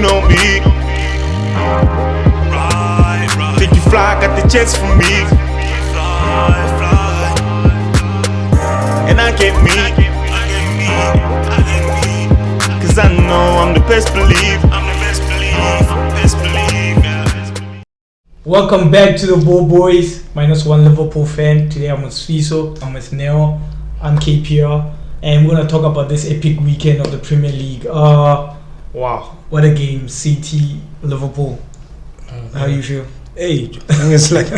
know me. Think you fly, got the chance for me. And I get me. Cause I know I'm the best believe. Welcome back to the BallBoys, -1 Liverpool fan. Today I'm with Fiso, I'm with Neo, I'm KPR, and we're gonna talk about this epic weekend of the Premier League. Wow, what a game! City, Liverpool. How do you feel? Hey, I think it's like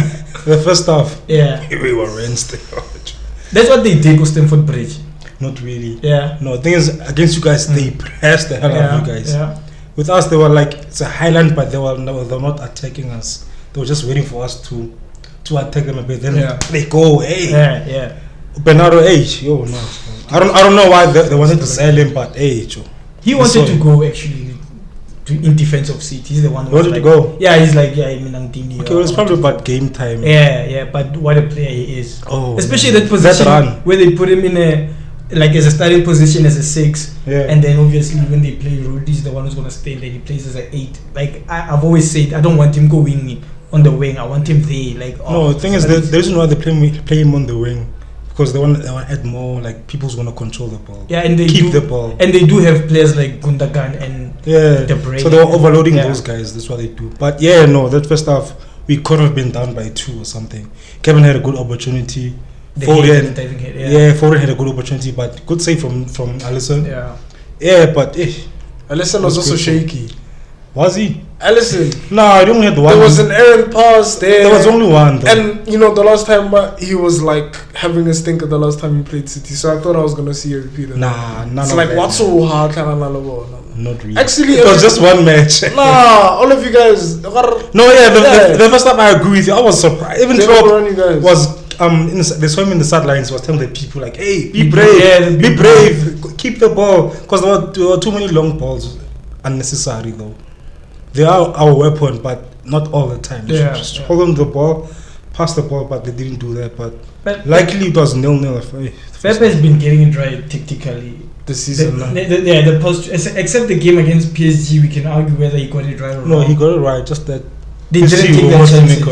the first half. Yeah, we were rinsed. that's what they did with Stamford Bridge. Not really. Yeah. No, the thing is, against you guys, they pressed the hell out of you guys. Yeah. With us, they were like, it's a highland, but they were not attacking us. They were just waiting for us to attack them a bit. Then they go, hey. Yeah. Bernardo, hey, yo, no. I don't know why they wanted to sell him, but hey, Joe. He wanted to go actually in defense of City. He's the one who wanted to go. Yeah, he's like, I mean, I'm thinking. Okay, well, it's probably about game time. Yeah, but what a player he is. Oh, especially that position where they put him in as a starting position as a 6, and then obviously when they play Rudy's the one who's gonna stay there. He plays as an 8. Like I've always said, I don't want him going on the wing. I want him there. Like no, the thing is, the reason why they play him on the wing because they want to add more like people's gonna control the ball. Yeah, and they keep the ball, and they do have players like Gundogan and De Bruyne. So they were overloading those guys. That's what they do. But that first half we could have been down by 2 or something. Kevin had a good opportunity. Foden had a good opportunity, but good save from Alisson. But Alisson was also shaky. Was he? Alisson. No, I don't have the one. There was an errant pass there. There was only one. Though. And the last time he was like having a stinker the last time he played City. So I thought I was gonna see a repeat of that. Nah, it's like that. What's so hard? Not really. Actually, it was just one match. All of you guys. The first time I agree with you. I was surprised. Even Klopp was they saw him in the sidelines. Was telling the people like, "Hey, be brave, be brave, keep the ball," because there were too many long balls, unnecessary though. They are our weapon, but not all the time. They should just hold on to the ball, pass the ball, but they didn't do that. But likely it was 0-0. Pep has been getting it right tactically this season. The post, except the game against PSG, we can argue whether he got it right or wrong. No, he got it right. Just that they didn't take their chances.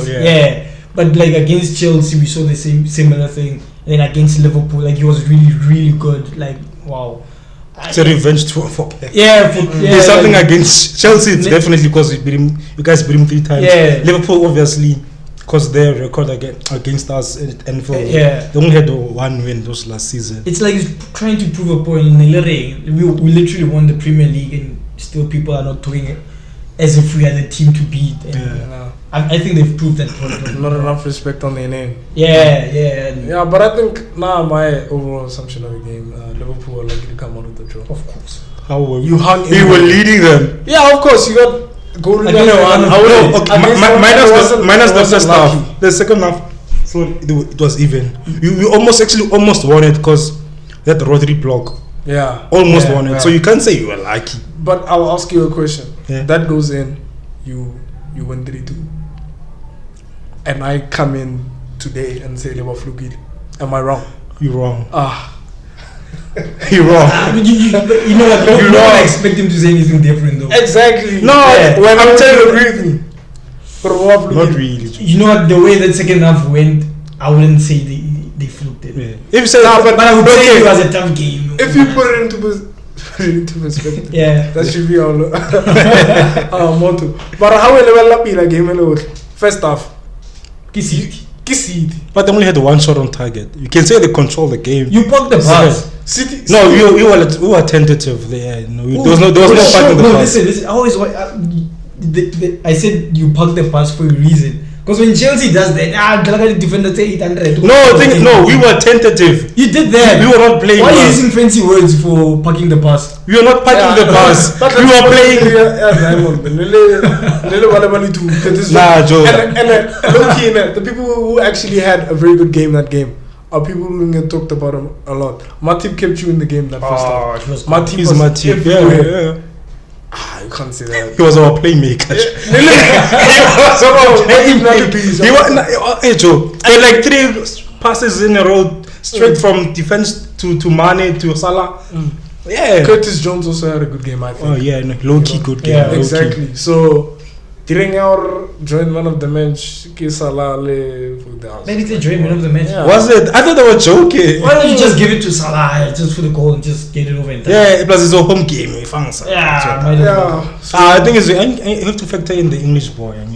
But like against Chelsea, we saw the similar thing. And then against Liverpool, like he was really, really good. Like wow. It's a revenge tour for Pep. There's something against Chelsea, definitely because you guys beat him 3 times. Liverpool, obviously, because their record against us at Anfield. They only had 1 win those last season. It's like trying to prove a point. We literally won the Premier League, and still people are not doing it as if we are the team to beat. I think they've proved that point. Not enough respect on their name. Yeah, but I think my overall assumption of the game, Liverpool are likely to come out with the draw. Of course. How were you hung? You were leading them. Yeah, of course. You got goal minus the first half. The second half, so it was even. We almost won it because that Rodri block. Almost won it. So you can't say you were lucky. But I'll ask you a question. That goes in, you win 3-2. And I come in today and say they were fluky. Am I wrong? You're wrong. You're wrong. You know what? You don't expect him to say anything different though. Exactly. No, when I'm telling you, agree with me. Not really. You know what? The way that second half went, I wouldn't say they fluked it. If you say but I would say it was a tough game. If you put it into perspective, that should be our motto. But how will level up game first half? City. But they only had 1 shot on target. You can say they control the game. You parked the pass. City. No, we were tentative there. No, there was no parking the pass. Listen. I said you parked the pass for a reason. Because when Chelsea does that, the defender say 800. No, we were tentative. You did that. We were not playing. Why are you using fancy words for parking the pass? We were not parking the pass. We were playing. Joe. And the people who actually had a very good game that game are people who get talked about him a lot. Matip kept you in the game that first time. Matip was everywhere. You can't say that. He was our playmaker. Joe. And like 3 passes in a row, straight from defense to Mane to Salah. Yeah. Curtis Jones also had a good game, I think. Oh yeah, no, low key good game. Yeah, Exactly. So, during our joint man of the match, Maybe they joined man of the match. Yeah. Was it? I thought they were joking. Why don't you just give it to Salah just for the goal and just get it over and done? Yeah, plus it's a home game. We found some. Yeah, might as well. Yeah. So, I think you have to factor in the English boy. Man,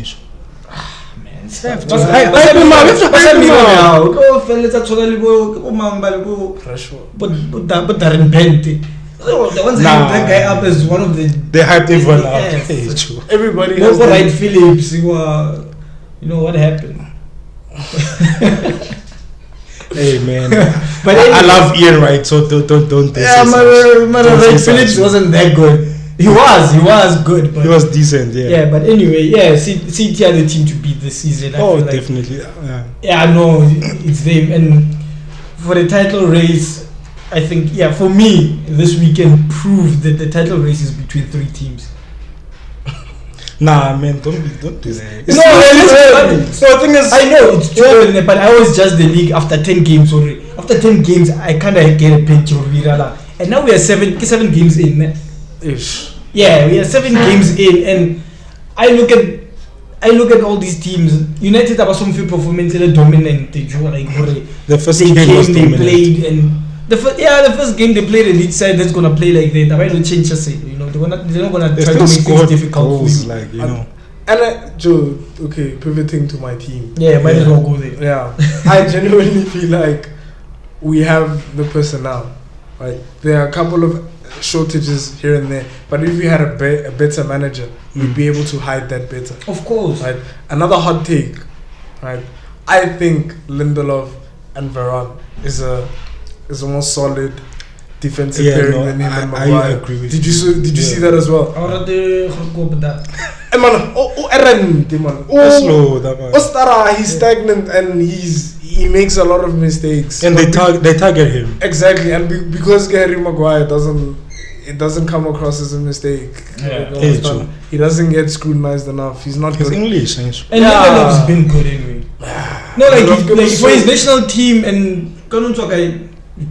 but Darren Bente. The ones that guy up as one of the. They hyped everyone up. Yes. Hey, true. everybody No has for their- Wright Phillips. You know what happened. Hey man, But I anyway, love Ian Wright, so don't. Yeah, man, Wright Phillips wasn't that good. He was good, but He was decent, yeah. yeah. But anyway, yeah, City are the team to beat this season. I Oh, feel like. definitely. Yeah. Yeah, I know it's them, and for the title race, I think for me this weekend proved that the title race is between 3 teams. Nah, man, don't do that. No, listen, So the thing is, I know it's true, but I always judge the league after 10 games already. After 10 games, I kind of get a picture of it. And now we are 7 games in. Man. Ish. Yeah, we are 7 games in, and I look at all these teams. United have some few performance dominant. the first They game was came, they dominant. played, and the first game they played an each side that's gonna play like that. I don't change us, they're not gonna They try to still make things scored difficult for goals, you. like you know. And Joe, okay, pivoting to my team. Yeah, might as well go there. Yeah, I genuinely feel like we have the personnel. Right, there are a couple of shortages here and there, but if we had a better manager, we'd be able to hide that better. Of course. Right, another hot take. Right, I think Lindelof and Varane is a more solid defensive pairing than him and I Maguire. agree with Did you see that as well? I would rather go with that. Hey man, Eren, man. Slow, that man. Ostara, he's stagnant and he makes a lot of mistakes. And they target him. Exactly, and because Gary Maguire doesn't come across as a mistake. Yeah. Like, Hey, true. he doesn't get scrutinised enough. He's not He's good. English. And Lindelof's been good anyway. No, like for his national team and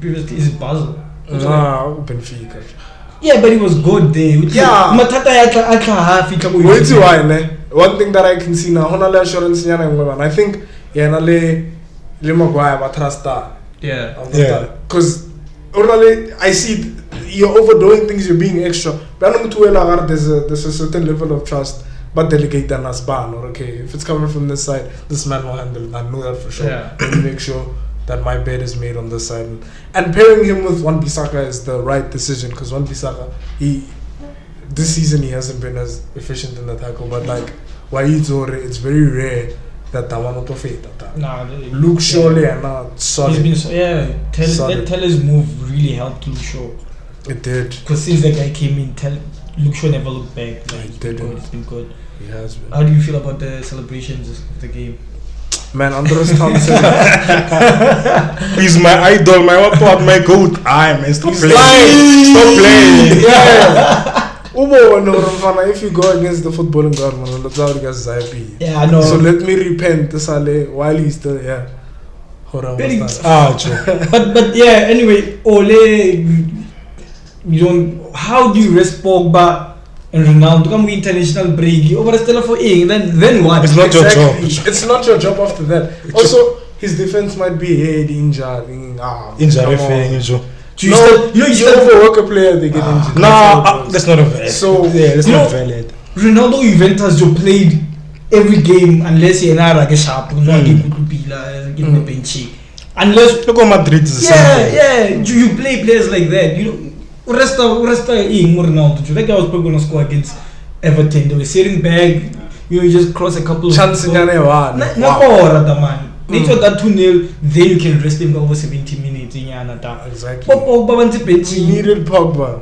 previously is Basel. Benfica. Yeah, but he was good there. Yeah. Matata Wait till why, ne? One thing that I can see now, honale assurance nyana ngwe, I think le Maguire ba trust. Yeah. Yeah. Because I see you're overdoing things, you're being extra. But there's a certain level of trust. But delegate that as ban, or okay, if it's coming from this side, this man will handle it. I know that for sure. Yeah. Let me make sure that my bed is made on this side. And pairing him with Wan-Bissaka is the right decision, because Wan-Bissaka, this season he hasn't been as efficient in the tackle, but like it's very rare that one auto fade. Nah, Luke Shawley and not solid. He's been that Teller's move really helped Luke Shaw. It did. Because since that guy came in, Luke Shaw never looked back. Like, He didn't. It's been good. He has been. How do you feel about the celebrations of the game? Man, Andres Thompson. He's my idol, my goat. Man, stop playing. lying. Stop playing. Yeah. If you go against the footballing government, that's how you guys Zaipi. Yeah, I know. So let me repent to Saleh while he's still here. Hold on, Very- what's that? but yeah, anyway, Ole, we don't. How do you rest Pogba and Ronaldo? Come with international break. Over still for then what? It's not your job. It's not your job after that. Also, his defense might be injured. Injury thing, You overwork a player, they get injured. that's not a valid. So, that's you not know- valid. Ronaldo Juventus you played every game unless you're not a sharp, not get the bench. Unless Look at Madrid is the same. you play players like that. You know, Resta Ronaldo. That guy was probably gonna score against Everton. They were sitting back. You just cross a couple of chance in man. They thought that 2-0, then you can rest him over 70 minutes in Yanata. Exactly. We needed Pogba.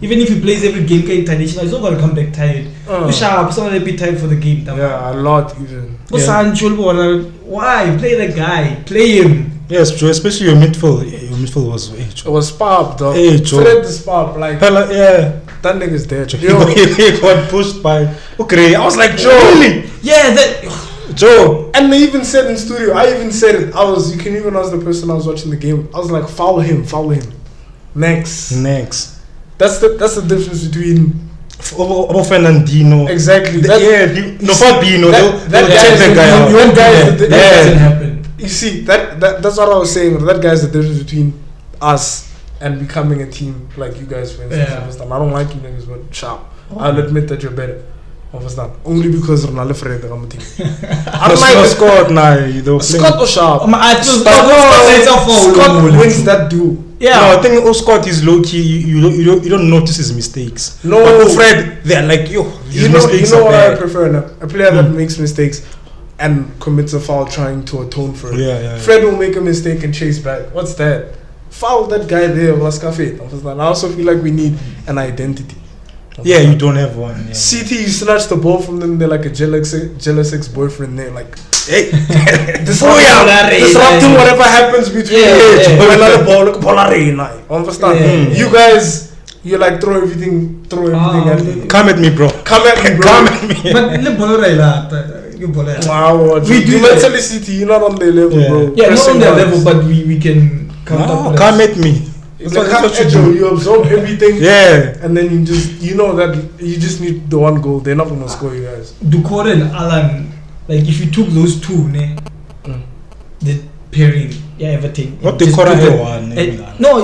Even if he plays every game international, he's not gonna come back tired. Sharp, someone be tired for the game. Yeah, a lot even. Why? Play the guy. Play him. Yes, Joe, especially your midfield. Your midfield was It was Sparp, dog. Hey, Joe. Fred the Sparp, like yeah. that nigga's dead. He got pushed by. Okay, I was like, Joe. Really? Yeah, that. Joe. And they even said in studio, I even said it. You can even ask the person I was watching the game. I was like, foul him. Next. That's the difference between Fernandinho. Exactly. Fabinho. That doesn't happen. You see, that's what I was saying. That guy's the difference between us and becoming a team like you guys, for instance. I don't like you niggas, but sharp. I'll admit that you're better. Understand? Only because Ronaldo Fred on the team. I don't like Scott now. Scott or Sharp. Scott wins that duel. Yeah. No, I think Scott is low key. You don't notice his mistakes. No, but Fred, they're like you know what I prefer now? A player that makes mistakes and commits a foul trying to atone for it. Yeah. Fred will make a mistake and chase back. What's that? Foul that guy there. I also feel like we need an identity. Yeah, you don't have one. Yeah. CT, you snatch the ball from them. They're like a jealous ex-boyfriend. They're like, hey, disrupting whatever happens between Understand? You guys, you like throw everything at me. Come at me, bro. Wow, we do mentally CT. You're not on their level, bro. Yeah, not on their level, but we can come at me. It's like you absorb everything, and then you just need the one goal. They're not gonna score you guys. Ducore and Alan, like if you took those two, the pairing, everything. What Ducore one? No,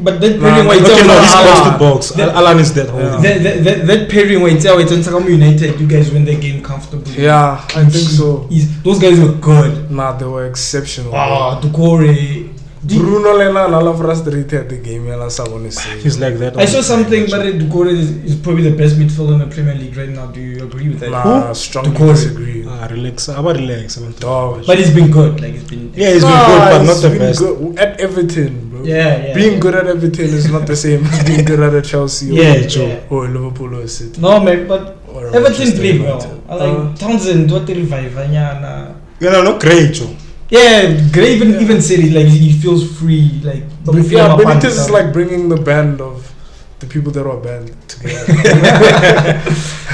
but that pairing where he's box to box. Alan is that whole. That pairing where it's United, you guys win the game comfortably. Yeah, I think so. Those guys were good. Nah, they were exceptional. Ducore. Bruno Lena and all of us rated the game. He's like that. I saw something, but Ducore is probably the best midfielder in the Premier League right now. Do you agree with that? Nah, strongly disagree. Relax. But he's been good. Like he's been. Yeah, he's been good, but not the best. Good at Everton, bro. Yeah. Being good at Everton is not the same as being good at Chelsea or Liverpool or City. No, man, but Everton played well. I like Townsend. What the revive? No great, Joe. Yeah, Gray even said it, like he feels free, like. Benitez is like bringing the band of the people that are band together.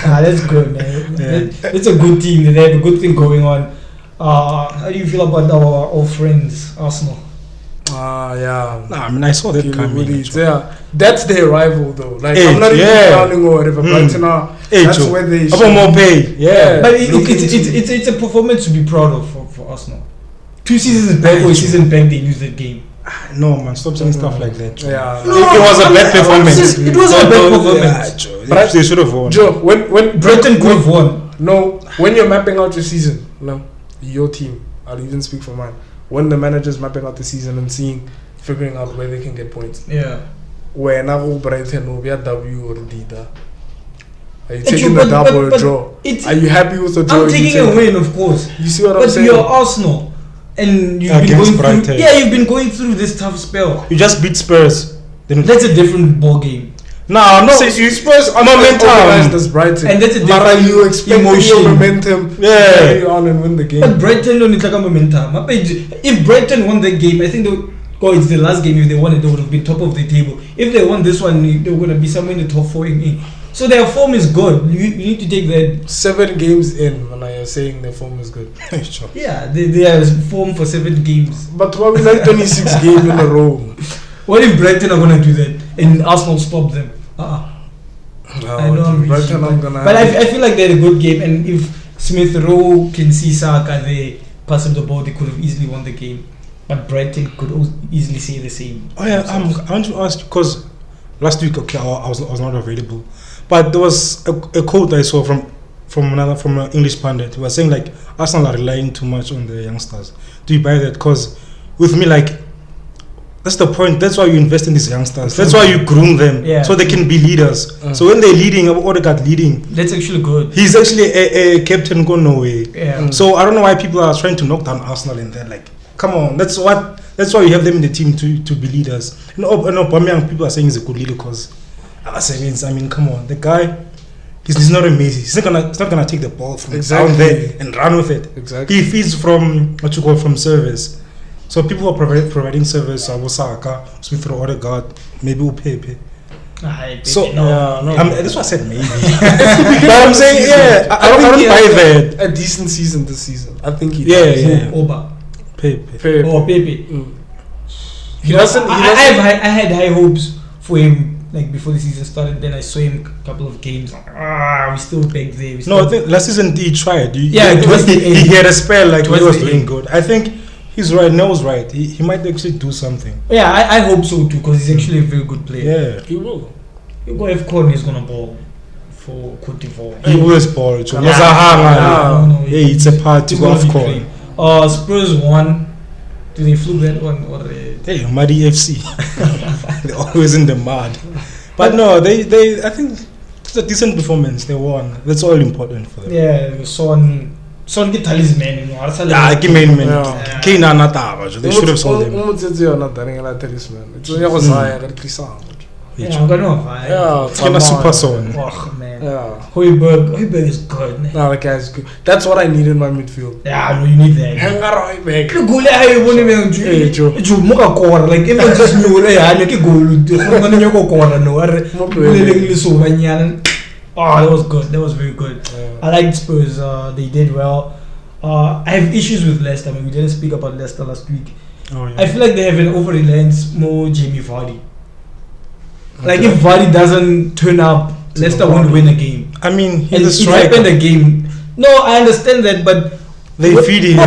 That's good, man. It's a good team. They have a good thing going on. How do you feel about our old friends, Arsenal? Yeah. Nah, I mean, I saw that coming. That's their rival, though. Like, I'm not even counting or whatever. Brighton that's where they. More pay. Yeah. But it's a performance to be proud of for Arsenal. 2 seasons back or a season back, they used that game. No, man, stop saying stuff like that. Yeah. No, it was a bad performance. It was a bad performance. But they should have won. Joe, when Brighton could have won. No, when you're mapping out your season, your team, I'll even speak for mine. When the manager's mapping out the season and figuring out where they can get points. Yeah. When I go Brighton, will be a W or a D. Are you taking the double or a draw? Are you happy with the draw? I'm taking a win, of course. You see what I'm saying? But you're Arsenal. And you've been going through this tough spell. You just beat Spurs. That's a different ball game. No, you Spurs are momentum. That's Brighton. And that's a different you expect your momentum to carry on and win the game. But Brighton don't need like a momentum. If Brighton won the game, I think it's the last game. If they won it, they would have been top of the table. If they won this one, they were going to be somewhere in the top 4 in. So their form is good. You need to take that. 7 games in when I are saying their form is good. Yeah, they are form for 7 games. But why we like 26 games in a row? What if Brighton are going to do that and Arsenal stop them? No, I know I'm Brighton reaching, but I feel like they had a good game, and if Smith Rowe can see Saka there pass him the ball, they could have easily won the game. But Brighton could easily say the same. Oh yeah, I want to ask because last week, I was not available, but there was a quote I saw from an English pundit who was saying like Arsenal are relying too much on the youngsters. Do you buy that? Because with me, like that's the point. That's why you invest in these youngsters. That's why you groom them so they can be leaders. So when they're leading, Odegaard leading, that's actually good. He's actually a captain go nowhere. Yeah. So I don't know why people are trying to knock down Arsenal in that. Like, come on, that's why you have them in the team to be leaders. And Aubameyang, people are saying he's a good leader because I mean, come on, the guy. He's not amazing. He's not gonna take the ball from down there and run with it. Exactly. He feeds from from service. So people are providing service. Saka, Smith Rowe, Odegaard, maybe Upepe. So no. that's what I said maybe. But I'm saying I don't buy that. A decent season this season. I think he Oba. Pepe. Oh, Pepe. He doesn't. I had high hopes for him. Like before the season started, then I saw him a couple of games. We still back there. I think last season he tried. He had a spell like he was doing good. I think he's right. Neo's right. He might actually do something. Yeah, I hope so too, because he's actually a very good player. Yeah, he will. You go AFCON, he's gonna ball for Cote d'Ivoire. He will ball. Hey, it's a party. Go AFCON. Spurs won. Do they flew that one or? Hey, Muddy FC. They're always in the mud. But no, I think it's a decent performance. They won. That's all important for them. Yeah, Son get talisman, you know. They should have sold him. Yeah, I'm gonna Super Son. Oh man. Yeah. Højbjerg is good. No, the guy's good. That's what I need in my midfield. Yeah, no, you need that. Hang around, man. Ke goal ya hae bone me Hey, Joe. Joe moka kora like if just no ya ne ke goal go ngane go kora no are le so banyana. Oh, that was good. That was very good. Yeah. I liked Spurs. They did well. I have issues with Leicester. I mean, we didn't speak about Leicester last week. Oh, yeah. I feel like they have an over-reliance more Jamie Vardy. Like if Vardy doesn't turn up, Leicester won't win a game. I mean, he's and a striker. It happened a game. No, I understand that, but they feed him.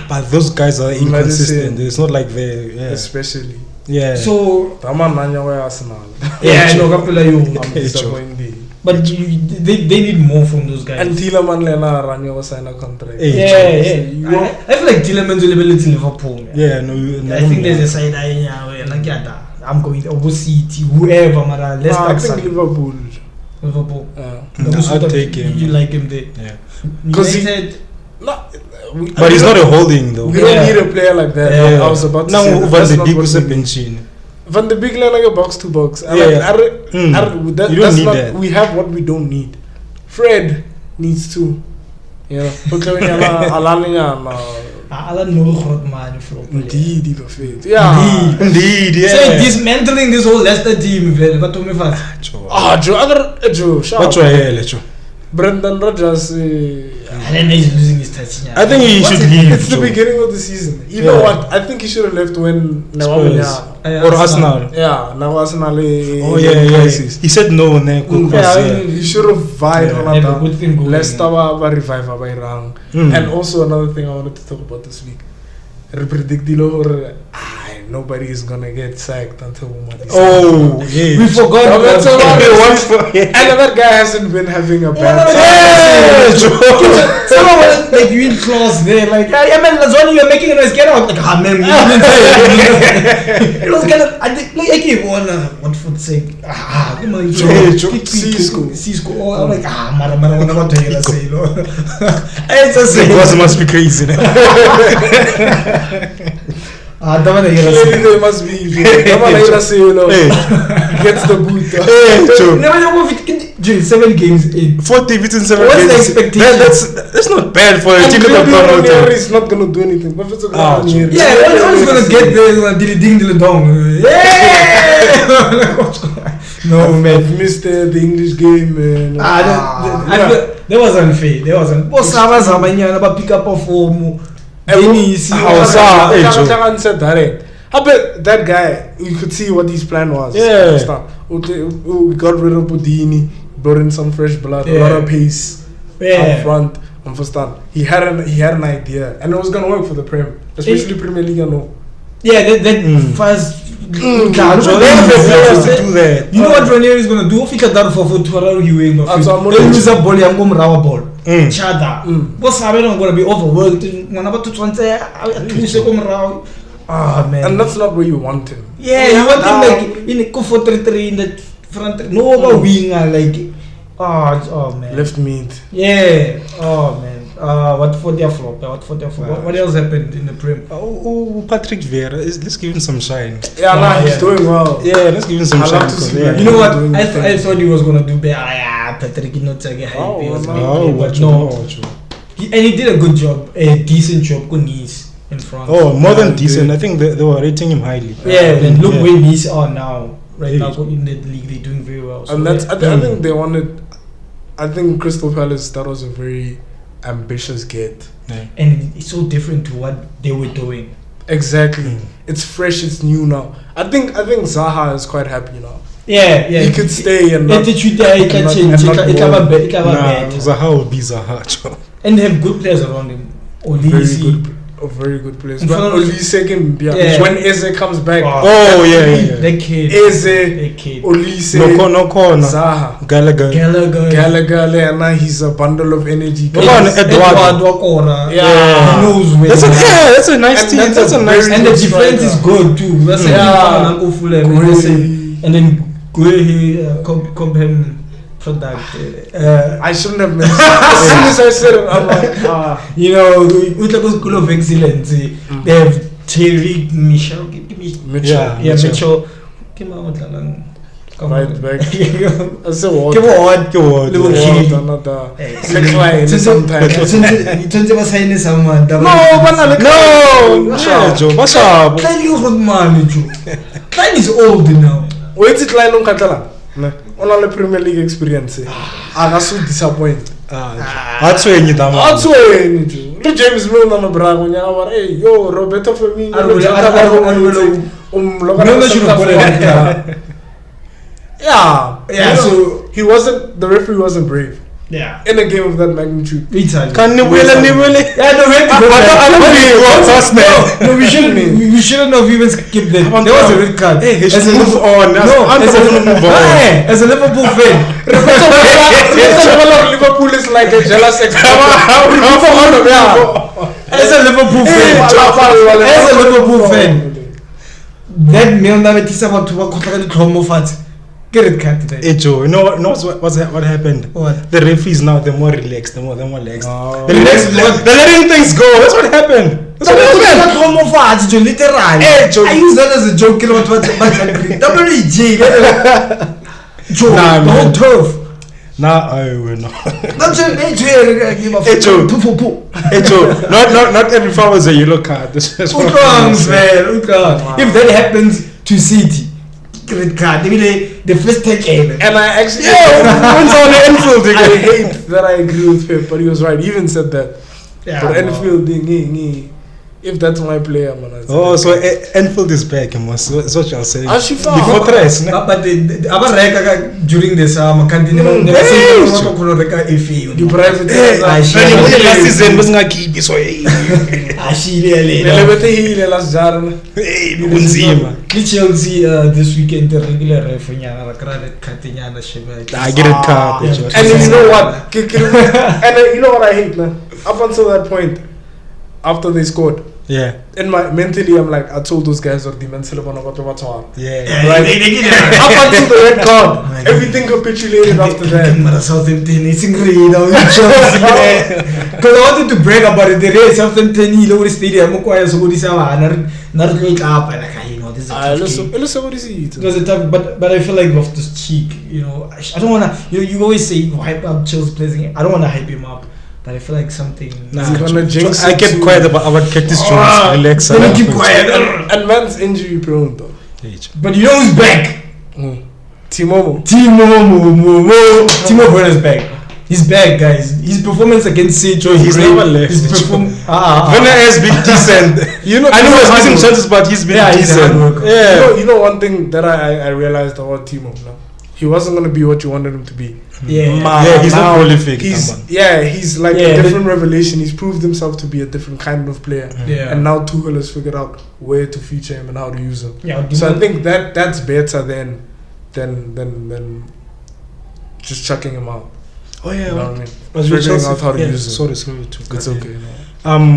But those guys are inconsistent. It's not like they, especially. Yeah. So. Arsenal. Yeah, I know. I'm disappointed. But they need more from those guys. And Tielemans Lena Ranyo sign a contract. Yeah. I feel like Tielemans will be to Liverpool. Yeah, no. I think there's a side eye where I'm going to City, whoever. I think Liverpool. I'll take him. You like him there? Yeah. Because but he's not a holding though. We don't need a player like that. Yeah. I was about to say that. Van de Beek was a benching. Van de Beek like a box to box. You don't need that. We have what we don't need. Fred needs to. Yeah. Alan no groot man for Indeed, perfect. Yeah. Indeed, yeah. So dismantling this whole Leicester team, what to me fast? Joe. What's your hair, Joe? Brendan Rodgers. And then he's losing his touch. I think he should leave. It's the beginning of the season. You know what? I think he should have left when or Arsenal. Yeah, now Arsenal. Crisis. He said no when they he should have vied on that. Leicester were revive by Rang. And also another thing I wanted to talk about this week. Nobody is gonna get sacked until Umar is yeah. We forgot about and that guy hasn't been having a bad time. Someone was like you in class there, like man, Lazoni, you're making a noise, get out. Like man, it was kind of I think like I gave one what for the sake. Cisco. I'm like mara what do you say? It's a say must be crazy. They must be. Gets the boot. 7 games in 40 within 7 What's games. The expectation? That's not bad for a team that promoted. He's not gonna do anything. But it's all he's gonna get there is dilly ding dilly dong. No man, I've missed the English game, man. That was unfair. That was unfair. Pick up a form. I bet that guy, you could see what his plan was. Yeah. We got rid of Budini, brought in some fresh blood, a lot of pace up front. Understand? He had an idea, and it was gonna work for the Prem, especially Premier League. Yeah, that first. To do that. You know what Ranieri is gonna do? If he can do for arguing, they'll use a ball and go raw ball. Chada. What's happening? I'm gonna be overworked. Man. And that's not where you want him. Yeah, you want him like in a 4-3-3 in the front. No winger like. Oh man. Left mid. Yeah. Oh man. What for their flop? What else happened in the Prem? Patrick Vieira. Let's give him some shine. Yeah, he's doing well. Yeah, let's give him some shine. You know what? I thought he was gonna do better. Patrick, not take a hype. And he did a good job, a decent job. Good knees in front. Oh, more than decent. I think they were rating him highly. Yeah, and look where he's on now. right now in the league. They're doing very well. So and that's I think they wanted. I think Crystal Palace, that was a very ambitious get. Yeah. And it's so different to what they were doing. Exactly. It's fresh, it's new now. I think Zaha is quite happy now. Yeah. He could stay and not, attitude there, it can change. Zaha will be Zaha. And they have good players around him. Very good players. But Olise can be when Eze comes back. That kid. Eze, Olise, no corner. Zaha, Gallagher, and now he's a bundle of energy. Eduardo corner. He knows where. That's a nice team. That's a nice. And the defense is good too. That's and then Guehi compare product. I shouldn't have mentioned. As soon as I said it, I'm like, you know, with the school of excellence, they have Terry Mitchell. Mitchell. Come on, right back. I said what? Little kid. Sometimes. Klein is old now. Wait, it's Klein on Catalan. On the Premier League experience, I was so disappointed. That's when you done. James Milner na Braga nya hey yo Roberto Firmino so he wasn't, the referee wasn't brave. Yeah. In a game of that magnitude. Can you really? Yeah, no, we shouldn't have even skipped that. There was a red card. Hey, as a move on. As a Liverpool fan. Liverpool is like a jealous ex. As a Liverpool fan. That Milner is about to work on the Chromofat. Get it cut today. Hey Joe, you know what happened? What? The referees now, they're more relaxed. They're more relaxed. Oh. They're letting things go. That's what happened. Literally. Hey Joe, I use that as a joke. Joe, the whole turf. Nah, I will not. Hey Joe, not every foul is a yellow card. If that happens to City, red card, the first take aim. And I actually on the Anfield again. I hate that I agree with him, but he was right. He even said that. Yeah, but Anfield, if that's my player, man. So Anfield is back, so that's what you're saying. The fortress, but during this continue. The private last season was not keep so Chelsea this weekend the regular referee I get it card. And you know what? And you know what I hate, man? Up until that point, after they scored, in my mentally, I'm like, I told those guys or demons right? Up until the red card, everything capitulated after that. Southampton, it's great. Because I wanted to brag about it. The race Southampton, he lowered the stadium. It was a tough, but I feel like Loftus Cheek, you know, I don't wanna. You always say hype up Chelsea players. I don't wanna hype him up. But I feel like something. I kept quiet about Curtis Jones. Relax. Then keep quiet. And man's injury prone though. But you know who's back? Timo Werner's back. He's back, guys. His performance against Sejo, he's never left. Werner has been decent. I know he's missing chances, but he's been decent. You know one thing that I realized about Timo. No? He wasn't going to be what you wanted him to be. He's not prolific. He's like a different revelation. He's proved himself to be a different kind of player. And now Tuchel has figured out where to feature him and how to use him. So I think that's better than just chucking him out. Oh yeah, you know what I mean? Figuring out how to use him. Sorry. It's okay.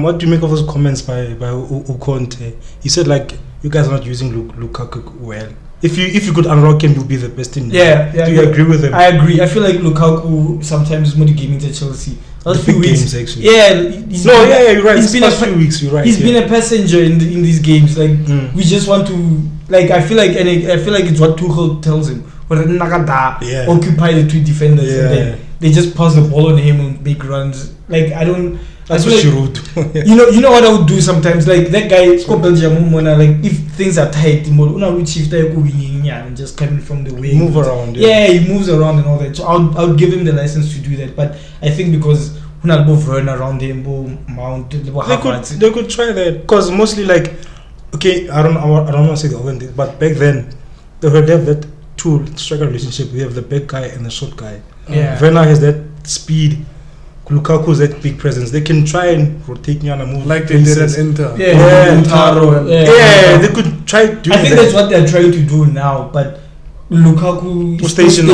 What do you make of those comments by Ukonte? He said like you guys are not using Lukaku well. If you could unlock him, you'll be the best in. Do you agree with him? I agree. I feel like Lukaku sometimes when he came into Chelsea, last few weeks games actually. You're right. He's been a few weeks. You're right. He's been a passenger in these games. Like we just want to I feel like it's what Tuchel tells him. Occupy the two defenders and then they just pass the ball on him and make runs. Like I don't That's what she wrote. You know what I would do sometimes? Like that guy, like if things are tight, and just coming from the way. Move around. Yeah, he moves around and all that. So I would give him the license to do that. But I think because run around him, mount, they could try that. Because mostly like, okay, I don't want to say the other, but back then they would have that striker relationship. We have the big guy and the short guy. Yeah. Werner has that speed. Lukaku's that big presence. They can try and rotate and move like they did at Inter. Yeah, they could try doing I think that's what they're trying to do now, but Lukaku is stationed.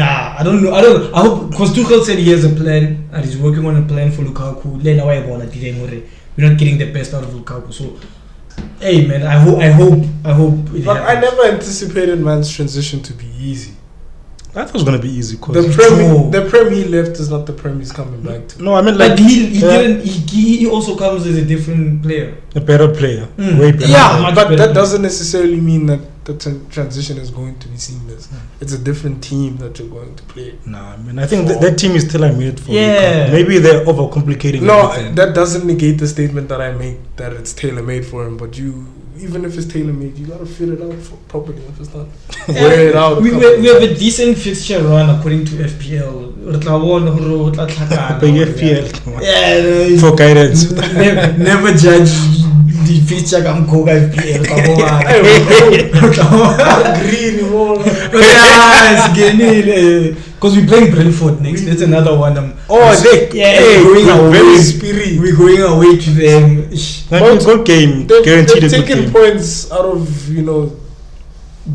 I don't know. I hope, because Tuchel said he has a plan and he's working on a plan for Lukaku. We're not getting the best out of Lukaku. So, hey man, I hope. But I never anticipated man's transition to be easy. I thought it was gonna be easy because the Prem he left is not the Prem he's coming back to. No, I mean like he also comes as a different player, a better player, way better. Yeah, but that doesn't necessarily mean that the transition is going to be seamless. It's a different team that you're going to play. Nah, I mean I think that team is tailor-made for Lukaku. Maybe they're overcomplicating. No, that doesn't negate the statement that I make that it's tailor-made for him. But even if it's tailor-made, you gotta fit it out properly. If it's not, wear it out. We have a decent fixture run according to FPL. FPL. Yeah, for guidance. Never judge the fixture come FPL. Because we're playing Brentford next. That's another one. We're going away to them. Good game. Guaranteed they've taken points out of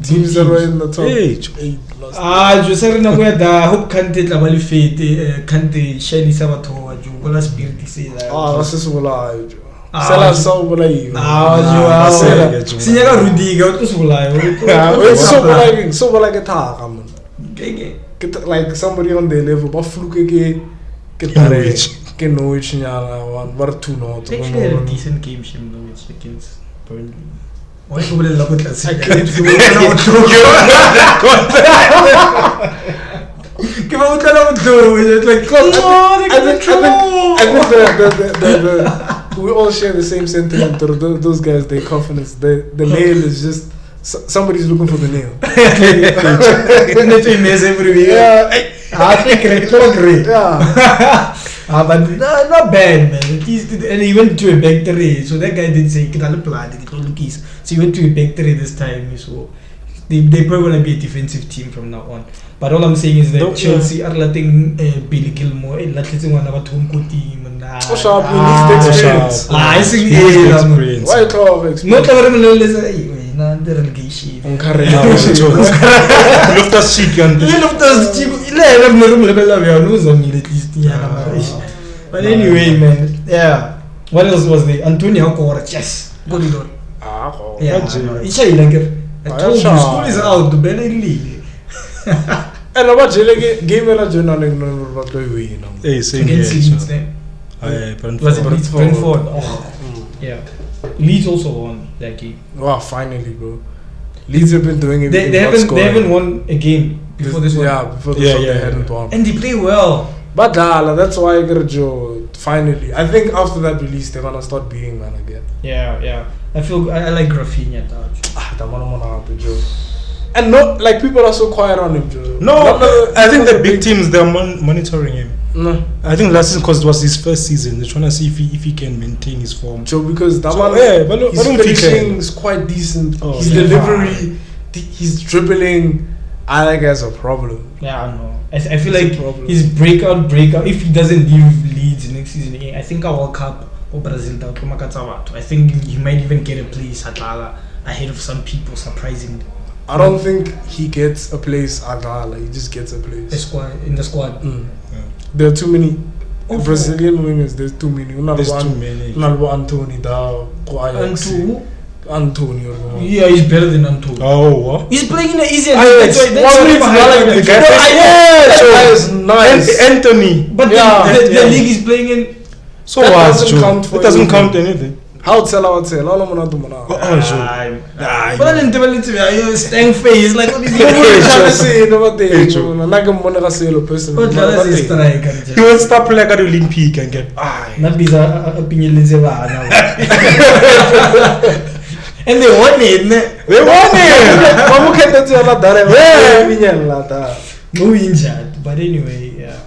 teams that were in the top 8 last I hope Kante tlabali fete Kante shiny sabatho ju bola spirit se la se bolaya sela so bolaiwa sinyaka Rudiger o tlo bolaya so bola ke thaka man like somebody on their level ba fluke ke Norwich nyala one bar 2-0 actually a decent game shim Norwich against Burnley. Why go to love with us? I can't do it. Come on, I think we all share the same sentiment. Those guys, their confidence, the nail is just somebody's looking for the nail. I think it's great. But not bad, man. And he went to a back three, so that guy didn't say so he went to a back three this time. So they're probably gonna be a defensive team from now on. But all I'm saying is that Chelsea are letting Billy Gilmore and letting one of our team. Sharp, he needs the experience. I think experience. Why talk experience? Not the relegation. But anyway, man, yeah. What else was there? Antonio Correa, yes. Good Lord. Yeah. I told you, school is out. The Benin League. And about game and a journal against Leeds then. Was it Leeds Brentford? Yeah. Leeds also won that game. Wow, finally, bro. Leeds have been doing it. They haven't won a game before this one. Yeah, before this one they hadn't won. And they play well. But that's why I got Joe. Finally, I think after that release, they're gonna start beating man again. Yeah. I like Rafinha. Joe. And not like people are so quiet on him, Joe. No, I think the big teams they're monitoring him. No, I think last season because it was his first season. They're trying to see if he can maintain his form. Joe, because that his finishing is quite decent. His delivery, his dribbling, I think has a problem. Yeah, I know. I feel like his breakout. If he doesn't leave Leeds next season, I think our World Cup or Brazil, I think he might even get a place at ahead of some people, surprisingly. I don't think he gets a place at all. He just gets a place. In the squad. Yeah. There are too many Brazilian wingers. There's too many. There's too many. Antonio. Yeah, he's better than Antonio. Oh, what? He's playing in the easier. That's nice. Anthony. But the league is playing in. So what? It doesn't count anything. How tell I would say, "Lolo mona do mona." But I didn't tell you staying face like what is he saying about the naga mona ka selo person. What does this strike? He will stop like at Olympic and get. Not be a opinion in Zevana. And they won it. They won it. Kamu kata tu anak darah. Opinion lah ta. No injured, but anyway, yeah.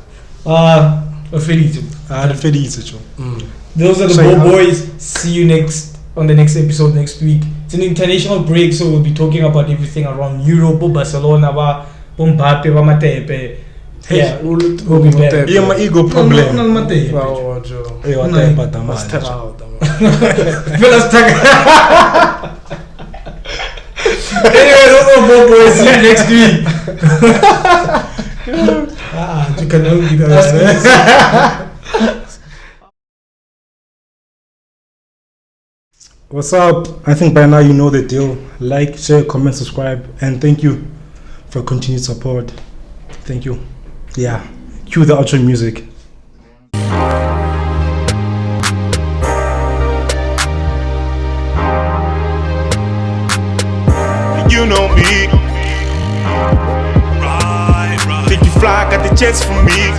Felito. Felito. Those are the BallBoys. See you on the next episode next week. It's an international break, so we'll be talking about everything around Europe, Barcelona, Mbappe, Matepe. Yeah, we'll be back. Yeah, my ego problem. No, Matepe. Wow, Joe. Hey, anyway, those are BallBoys. See you next week. You can know What's up? I think by now you know the deal. Like, share, comment, subscribe, and thank you for continued support. Thank you. Yeah. Cue the outro music. You know me. Think you fly, got the chance for me.